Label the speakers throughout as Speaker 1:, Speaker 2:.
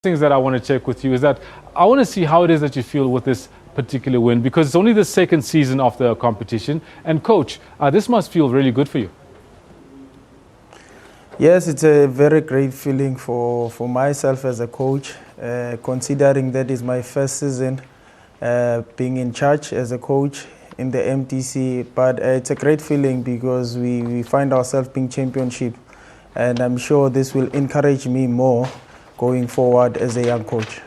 Speaker 1: Things that I want to check with you is that I want to see how it is that you feel with this particular win, because it's only the second season of the competition. And coach, this must feel really good for you.
Speaker 2: Yes, it's a very great feeling for myself as a coach, considering that is my first season being in charge as a coach in the MTC. But it's a great feeling because we find ourselves being championship, and I'm sure this will encourage me more going forward as a young coach.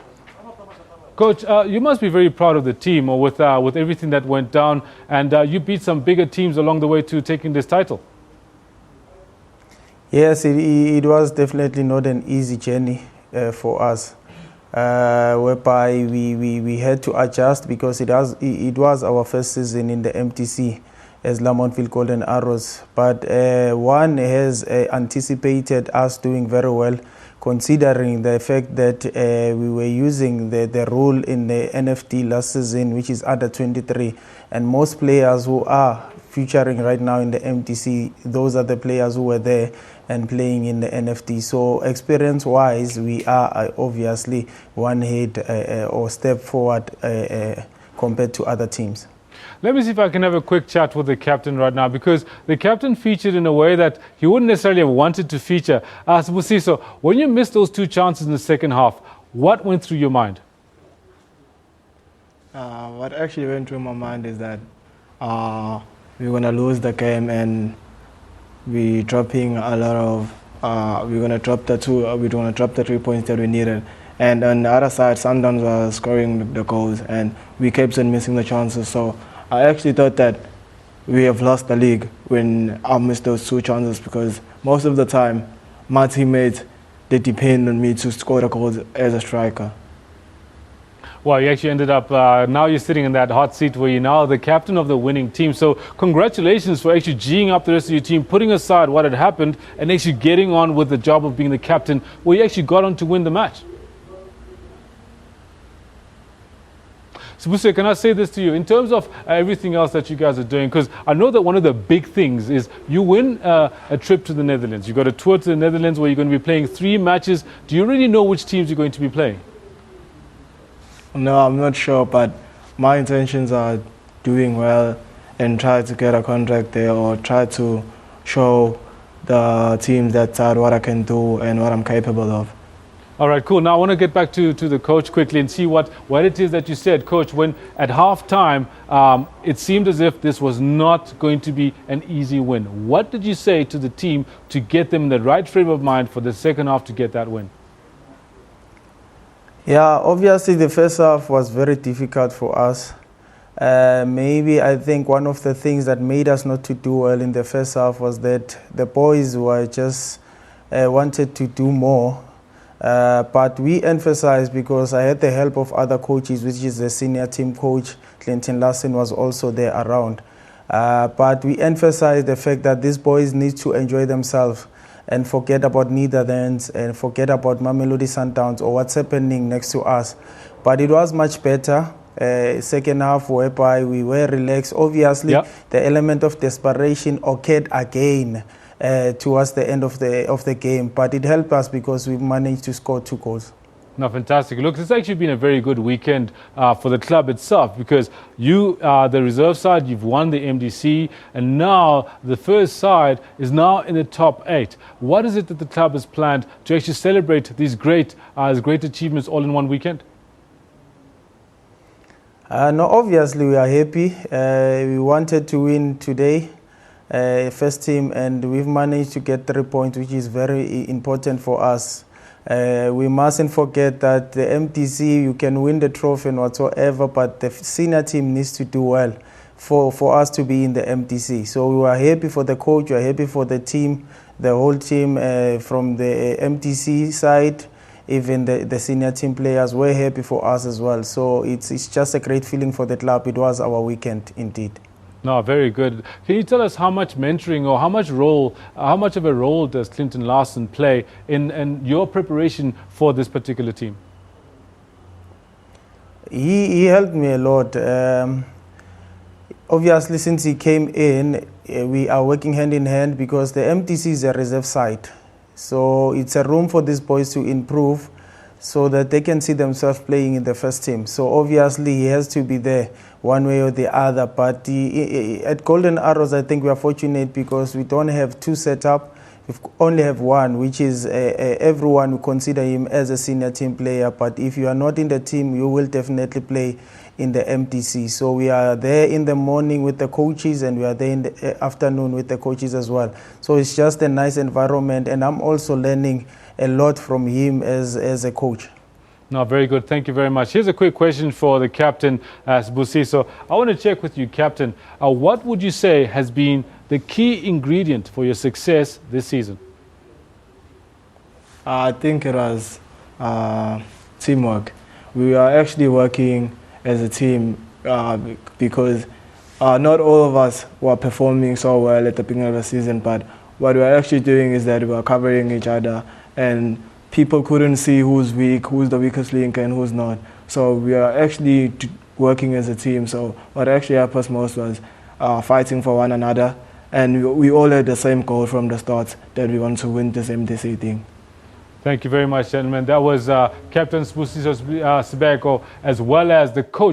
Speaker 1: Coach, you must be very proud of the team, or with everything that went down, and you beat some bigger teams along the way to taking this title.
Speaker 2: Yes, it was definitely not an easy journey for us, whereby we had to adjust because it was our first season in the MTC as Lamontville Golden Arrows. But one has anticipated us doing very well, considering the fact that we were using the rule in the NFT last season, which is under 23, and most players who are featuring right now in the MTC, those are the players who were there and playing in the NFT. So experience-wise, we are obviously one head or step forward compared to other teams.
Speaker 1: Let me see if I can have a quick chat with the captain right now, because the captain featured in a way that he wouldn't necessarily have wanted to feature. Sibusiso, when you missed those two chances in the second half, what went through your mind?
Speaker 3: What actually went through my mind is that we're going to lose the game, and we're dropping a lot of, we're going to drop the 3 points that we needed. And on the other side, Sundowns were scoring the goals, and we kept on missing the chances. So I actually thought that we have lost the league when I missed those two chances, because most of the time, my teammates, they depend on me to score the goals as a striker.
Speaker 1: Well, you actually ended up, now you're sitting in that hot seat where you're now the captain of the winning team. So congratulations for actually G'ing up the rest of your team, putting aside what had happened, and actually getting on with the job of being the captain, where you actually got on to win the match. Sibusiso, can I say this to you? In terms of everything else that you guys are doing, because I know that one of the big things is you win a trip to the Netherlands. You got a tour to the Netherlands where you're going to be playing 3 matches. Do you already know which teams you're going to be playing?
Speaker 3: No, I'm not sure, but my intentions are doing well and try to get a contract there, or try to show the teams that side what I can do and what I'm capable of.
Speaker 1: All right, cool. Now I want to get back to the coach quickly and see what it is that you said, Coach, when at halftime it seemed as if this was not going to be an easy win. What did you say to the team to get them in the right frame of mind for the second half to get that win?
Speaker 2: Yeah, obviously the first half was very difficult for us. Maybe I think one of the things that made us not to do well in the first half was that the boys were just wanted to do more. But we emphasized, because I had the help of other coaches, which is the senior team coach, Clinton Larson, was also there around. But we emphasized the fact that these boys need to enjoy themselves and forget about Netherlands and forget about Mamelodi Sundowns or what's happening next to us. But it was much better. Second half, whereby we were relaxed. Obviously, the element of desperation occurred again towards the end of the game, but it helped us because we managed to score 2 goals.
Speaker 1: No, fantastic. Look, it's actually been a very good weekend for the club itself, because you, the reserve side, you've won the MDC, and now the first side is now in the top 8. What is it that the club has planned to actually celebrate these great achievements all in one weekend?
Speaker 2: No, obviously we are happy. We wanted to win today. First team, and we've managed to get 3 points, which is very important for us. We mustn't forget that the MTC, you can win the trophy and whatsoever, but the senior team needs to do well for us to be in the MTC. So we are happy for the coach, we are happy for the team, the whole team from the MTC side, even the senior team players were happy for us as well. So it's just a great feeling for the club. It was our weekend indeed.
Speaker 1: No, very good. Can you tell us how much mentoring or how much of a role does Clinton Larson play in your preparation for this particular team?
Speaker 2: He helped me a lot. Obviously, since he came in, we are working hand in hand because the MTC is a reserve site. So it's a room for these boys to improve. so that they can see themselves playing in the first team. So obviously he has to be there one way or the other. But at Golden Arrows, I think we are fortunate because we don't have two set up. We only have one, which is everyone will consider him as a senior team player. But if you are not in the team, you will definitely play in the MDC. So we are there in the morning with the coaches, and we are there in the afternoon with the coaches as well. So it's just a nice environment, and I'm also learning a lot from him as a coach.
Speaker 1: No, very good. Thank you very much. Here's a quick question for the captain, Sibusiso. I want to check with you, captain. What would you say has been the key ingredient for your success this season?
Speaker 3: I think it was teamwork. We are actually working as a team because not all of us were performing so well at the beginning of the season, but what we are actually doing is that we are covering each other, and people couldn't see who's weak, who's the weakest link and who's not. So we are actually working as a team. So what actually helped us most was fighting for one another. And we all had the same goal from the start, that we want to win this MDC thing.
Speaker 1: Thank you very much, gentlemen. That was Captain Sibusiso Sibeko, as well as the coach.